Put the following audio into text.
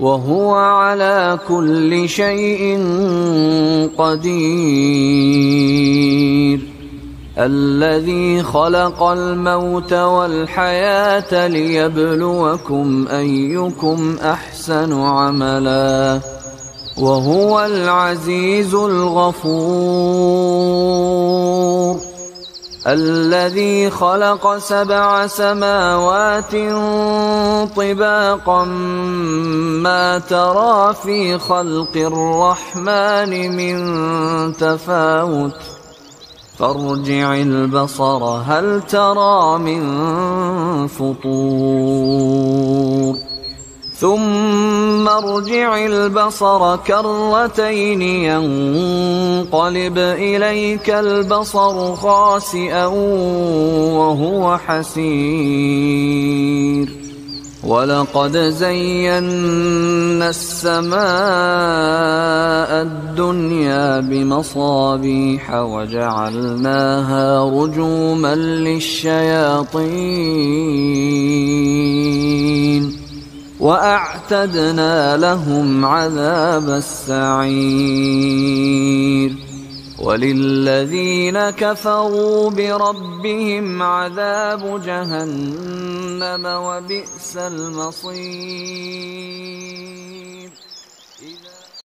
وهو على كل شيء قدير الذي خلق الموت والحياة ليبلوكم أيكم أحسن عملا وهو العزيز الغفور الذي خلق 7 سماوات طباقا ما ترى في خلق الرحمن من تفاوت فارجع البصر هل ترى من فطور ثم ارجع البصر كرتين ينقلب إليك البصر خاسئا وهو حسير ولقد زينا السماء الدنيا بمصابيح وجعلناها رجوما للشياطين وأعتدنا لهم عذاب السعير وللذين كفروا بربهم عذاب جهنم وبئس المصير.